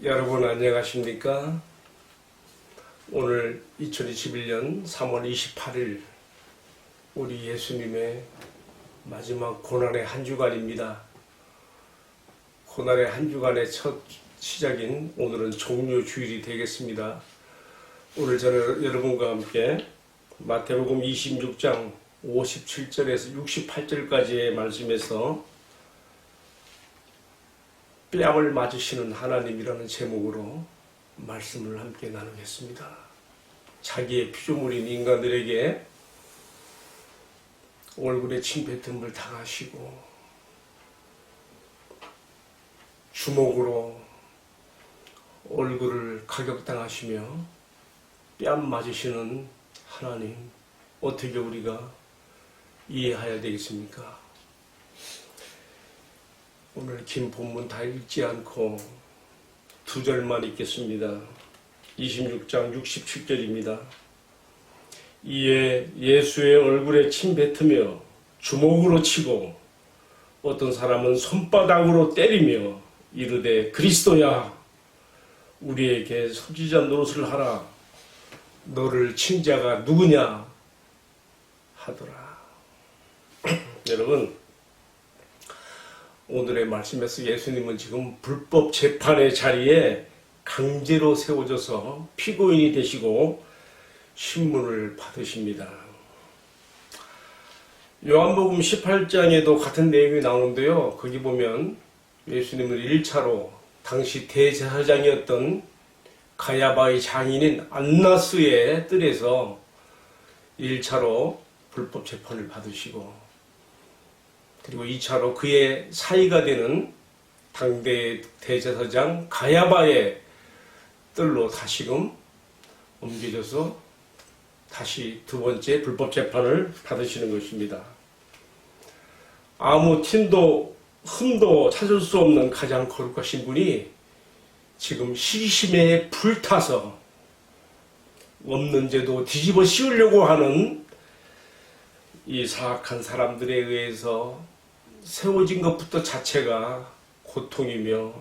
여러분 안녕하십니까? 오늘 2021년 3월 28일 우리 예수님의 마지막 고난의 한 주간입니다. 고난의 한 주간의 첫 시작인 오늘은 종료 주일이 되겠습니다. 오늘 저는 여러분과 함께 마태복음 26장 57절에서 68절까지의 말씀에서 뺨을 맞으시는 하나님이라는 제목으로 말씀을 함께 나누겠습니다. 자기의 피조물인 인간들에게 얼굴에 침뱉음을 당하시고 주먹으로 얼굴을 가격당하시며 뺨 맞으시는 하나님, 어떻게 우리가 이해해야 되겠습니까? 오늘 긴 본문 다 읽지 않고 두 절만 읽겠습니다. 26장 67절입니다. 이에 예수의 얼굴에 침 뱉으며 주먹으로 치고 어떤 사람은 손바닥으로 때리며 이르되 그리스도야 우리에게 선지자 노릇을 하라. 너를 친 자가 누구냐 하더라. 여러분, 오늘의 말씀에서 예수님은 지금 불법 재판의 자리에 강제로 세워져서 피고인이 되시고 신문을 받으십니다. 요한복음 18장에도 같은 내용이 나오는데요. 거기 보면 예수님을 1차로 당시 대제사장이었던 가야바의 장인인 안나스의 뜰에서 1차로 불법 재판을 받으시고 그리고 2차로 그의 사이가 되는 당대 대제사장 가야바의 뜰로 다시금 옮겨져서 다시 두 번째 불법 재판을 받으시는 것입니다. 아무 틈도 흠도 찾을 수 없는 가장 거룩하신 분이 지금 시심에 불타서 없는 죄도 뒤집어 씌우려고 하는 이 사악한 사람들에 의해서 세워진 것부터 자체가 고통이며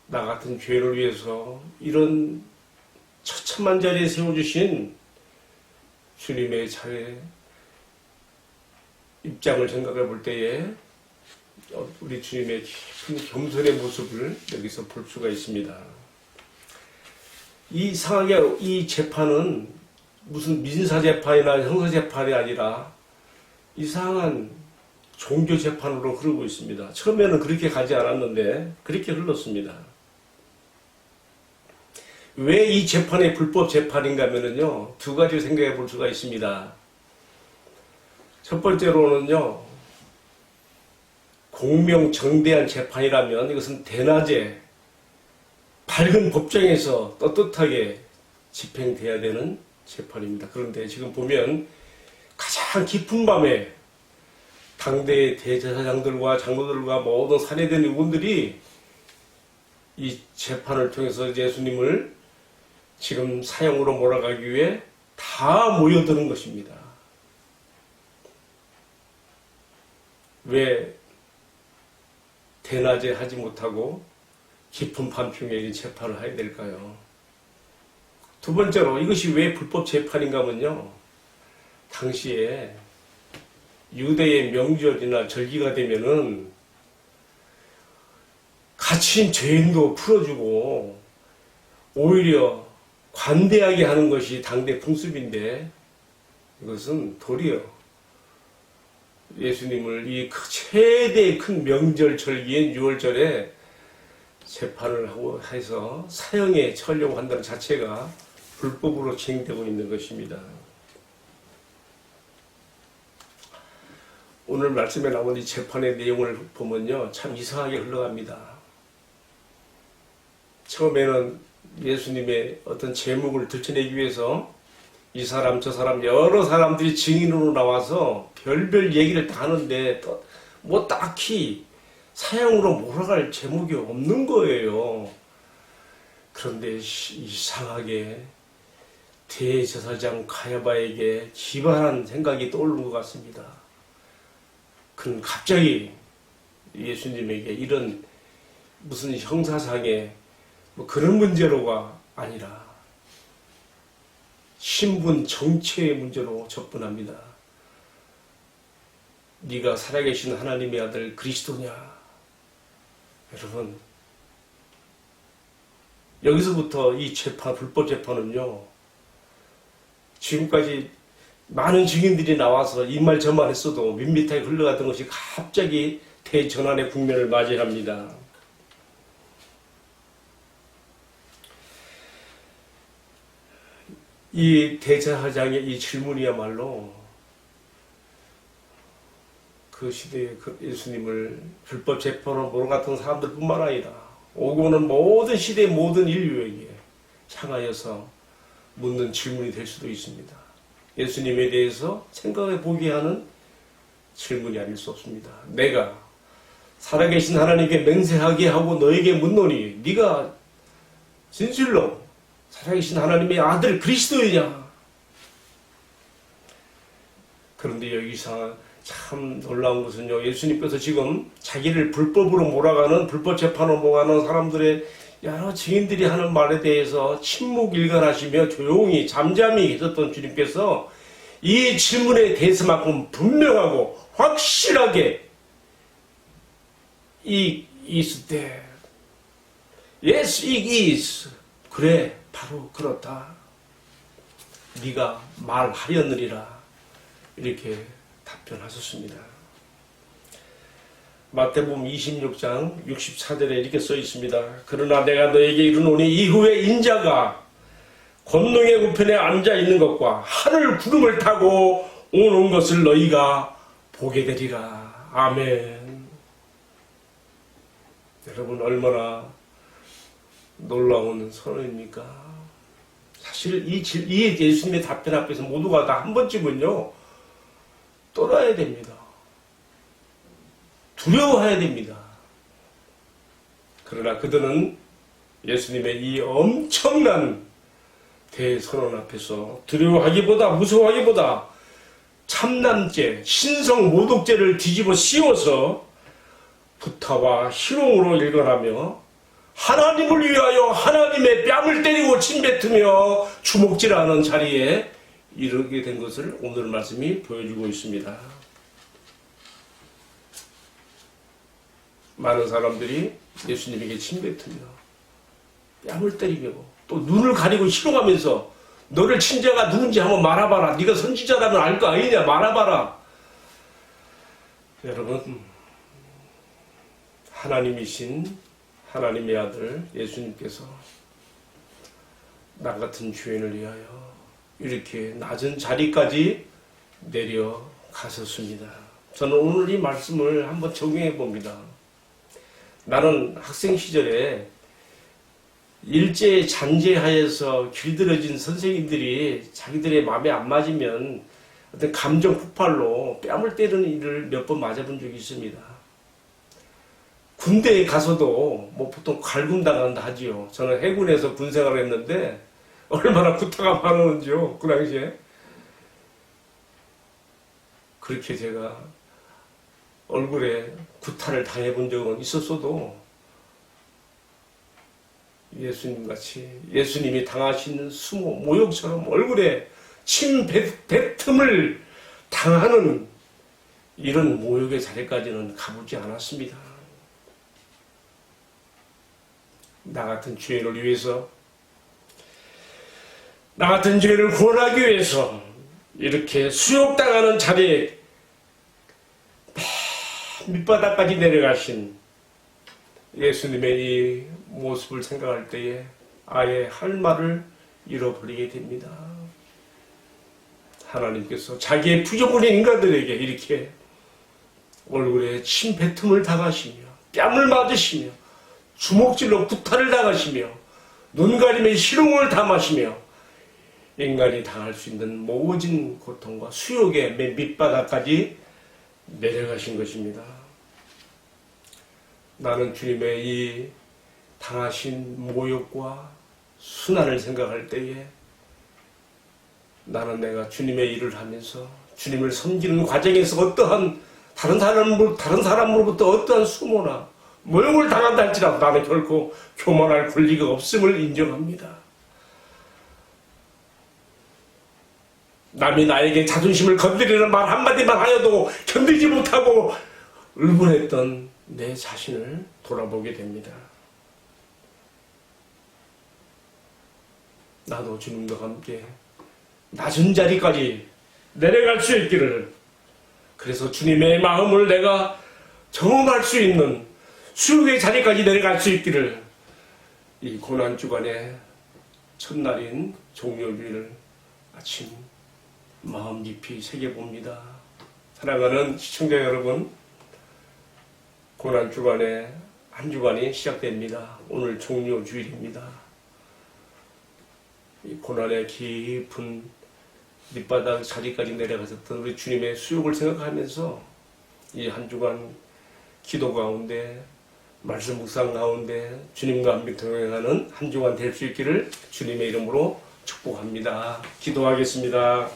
나 같은 죄를 위해서 이런 처참한 자리에 세워주신 주님의 자리에 입장을 생각해 볼 때에 우리 주님의 깊은 겸손의 모습을 여기서 볼 수가 있습니다. 이상하게 이 재판은 무슨 민사재판이나 형사재판이 아니라 이상한 종교재판으로 흐르고 있습니다. 처음에는 그렇게 가지 않았는데 그렇게 흘렀습니다. 왜 이 재판이 불법 재판인가 하면요, 두 가지 생각해 볼 수가 있습니다. 첫 번째로는요, 공명정대한 재판이라면 이것은 대낮에 밝은 법정에서 떳떳하게 집행돼야 되는 재판입니다. 그런데 지금 보면 가장 깊은 밤에 당대의 대제사장들과 장로들과 모든 살해된 의원들이 이 재판을 통해서 예수님을 지금 사형으로 몰아가기 위해 다 모여드는 것입니다. 왜 대낮에 하지 못하고 깊은 밤중에 이 재판을 해야 될까요? 두 번째로 이것이 왜 불법 재판인가 하면요, 당시에 유대의 명절이나 절기가 되면은 갇힌 죄인도 풀어주고 오히려 관대하게 하는 것이 당대 풍습인데 이것은 도리어 예수님을 이 최대의 큰 명절 절기인 6월절에 재판을 하고 해서 사형에 처하려고 한다는 자체가 불법으로 진행되고 있는 것입니다. 오늘 말씀에 나온 이 재판의 내용을 보면요, 참 이상하게 흘러갑니다. 처음에는 예수님의 어떤 제목을 들춰내기 위해서 이 사람 저 사람 여러 사람들이 증인으로 나와서 별별 얘기를 다 하는데 뭐 딱히 사형으로 몰아갈 제목이 없는 거예요. 그런데 이상하게 대제사장 가야바에게 기발한 생각이 떠오른 것 같습니다. 그는 갑자기 예수님에게 이런 무슨 형사상의 뭐 그런 문제로가 아니라 신분 정체의 문제로 접근합니다. 네가 살아계신 하나님의 아들 그리스도냐? 여러분, 여기서부터 이 재판, 불법 재판은요, 지금까지 많은 증인들이 나와서 이 말 저 말 했어도 밋밋하게 흘러갔던 것이 갑자기 대전환의 국면을 맞이합니다. 이 대제사장의 이 질문이야말로 그 시대의 그 예수님을 불법 재판으로 몰아갔던 사람들뿐만 아니라 오고 오는 모든 시대의 모든 인류에게 향하여서 묻는 질문이 될 수도 있습니다. 예수님에 대해서 생각해 보게 하는 질문이 아닐 수 없습니다. 내가 살아계신 하나님께 맹세하게 하고 너에게 묻노니 네가 진실로 살아계신 하나님의 아들 그리스도이냐? 그런데 여기서 참 놀라운 것은요, 예수님께서 지금 자기를 불법으로 몰아가는, 불법 재판으로 몰아가는 사람들의 여러 증인들이 하는 말에 대해서 침묵일관하시며 조용히 잠잠히 계셨던 주님께서 이 질문에 대해서만큼 분명하고 확실하게 있을 때 Yes, it is. 그래, 바로 그렇다. 네가 말하였느니라. 이렇게 답변하셨습니다. 마태복음 26장 64절에 이렇게 써 있습니다. 그러나 내가 너에게 이르노니 이후에 인자가 권능의 우편에 앉아 있는 것과 하늘 구름을 타고 오는 것을 너희가 보게 되리라. 아멘. 여러분, 얼마나 놀라운 선언입니까? 사실 이 예수님의 답변 앞에서 모두가 다 한 번쯤은요, 떨어야 됩니다. 두려워해야 됩니다. 그러나 그들은 예수님의 이 엄청난 대선언 앞에서 두려워하기보다 무서워하기보다 참남죄, 신성 모독죄를 뒤집어 씌워서 부타와 희롱으로 일관하며 하나님을 위하여 하나님의 뺨을 때리고 침뱉으며 주먹질하는 자리에 이르게 된 것을 오늘 말씀이 보여주고 있습니다. 많은 사람들이 예수님에게 침뱉으며 뺨을 때리며 또 눈을 가리고 희롱하면서 너를 친 자가 누군지 한번 말해봐라. 네가 선지자라면 알 거 아니냐. 말해봐라. 여러분, 하나님이신 하나님의 아들 예수님께서 나 같은 죄인을 위하여 이렇게 낮은 자리까지 내려가셨습니다. 저는 오늘 이 말씀을 한번 적용해 봅니다. 나는 학생 시절에 일제에 잔재하여서 길들여진 선생님들이 자기들의 마음에 안 맞으면 어떤 감정 폭발로 뺨을 때리는 일을 몇 번 맞아본 적이 있습니다. 군대에 가서도 뭐 보통 갈굼당한다 하지요. 저는 해군에서 군생활을 했는데 얼마나 구타가 많았는지요, 그 당시에. 그렇게 제가 얼굴에 구타를 당해본 적은 있었어도 예수님같이 예수님이 당하시는 수모, 모욕처럼 얼굴에 침 뱉음을 당하는 이런 모욕의 자리까지는 가보지 않았습니다. 나 같은 죄인을 위해서, 나 같은 죄를 구원하기 위해서 이렇게 수욕당하는 자리에 밑바닥까지 내려가신 예수님의 이 모습을 생각할 때에 아예 할 말을 잃어버리게 됩니다. 하나님께서 자기의 부족한 인간들에게 이렇게 얼굴에 침뱉음을 당하시며 뺨을 맞으시며 주먹질로 구타를 당하시며 눈가림에 희롱을 담으시며 인간이 당할 수 있는 모진 고통과 수욕의 맨 밑바닥까지 내려가신 것입니다. 나는 주님의 이 당하신 모욕과 순환을 생각할 때에 나는 내가 주님의 일을 하면서 주님을 섬기는 과정에서 어떠한 다른 사람으로부터 어떠한 수모나 모욕을 당한다 할지라도 나는 결코 교만할 권리가 없음을 인정합니다. 남이 나에게 자존심을 건드리는 말 한마디만 하여도 견디지 못하고 울분했던 내 자신을 돌아보게 됩니다. 나도 주님과 함께 낮은 자리까지 내려갈 수 있기를, 그래서 주님의 마음을 내가 경험할 수 있는 수육의 자리까지 내려갈 수 있기를 이 고난주간의 첫날인 종료주일 아침 마음 깊이 새겨봅니다. 사랑하는 시청자 여러분, 고난주간의 한 주간이 시작됩니다. 오늘 종료주일입니다. 이 고난의 깊은 밑바닥 자리까지 내려가셨던 우리 주님의 수욕을 생각하면서 이 한 주간 기도 가운데, 말씀 묵상 가운데 주님과 함께 동행하는 한 주간 될 수 있기를 주님의 이름으로 축복합니다. 기도하겠습니다.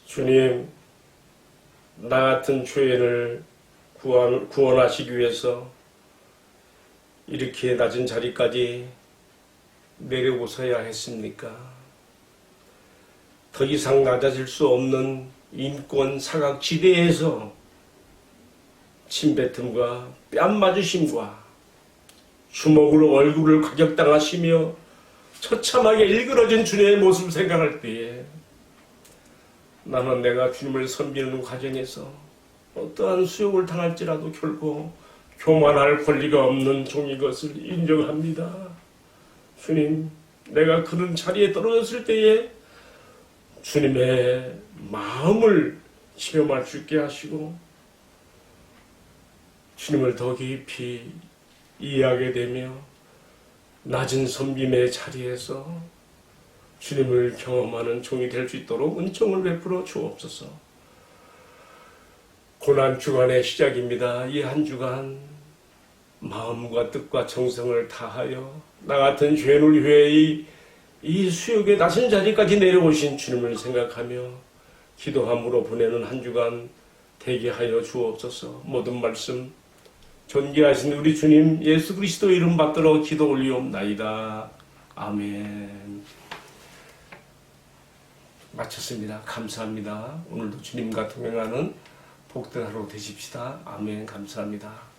주님, 나 같은 죄인을 구원하시기 위해서 이렇게 낮은 자리까지 내려오셔야 했습니까? 더 이상 낮아질 수 없는 인권 사각지대에서 침뱉음과 뺨 맞으심과 주먹으로 얼굴을 가격당하시며 처참하게 일그러진 주님의 모습을 생각할 때에 나는 내가 주님을 섬기는 과정에서 어떠한 수욕을 당할지라도 결코 교만할 권리가 없는 종인 것을 인정합니다. 주님, 내가 그런 자리에 떨어졌을 때에 주님의 마음을 체험할 수 있게 하시고 주님을 더 깊이 이해하게 되며 낮은 섬김의 자리에서 주님을 경험하는 종이 될 수 있도록 은총을 베풀어 주옵소서. 고난주간의 시작입니다. 이 한 주간 마음과 뜻과 정성을 다하여 나 같은 죄인을 위해 이 수욕의 낮은 자리까지 내려오신 주님을 생각하며 기도함으로 보내는 한 주간 되게 하여 주옵소서. 모든 말씀 존귀하신 우리 주님 예수 그리스도 이름 받들어 기도 올리옵나이다. 아멘. 마쳤습니다. 감사합니다. 오늘도 주님과 동행하는 복된 하루 되십시다. 아멘. 감사합니다.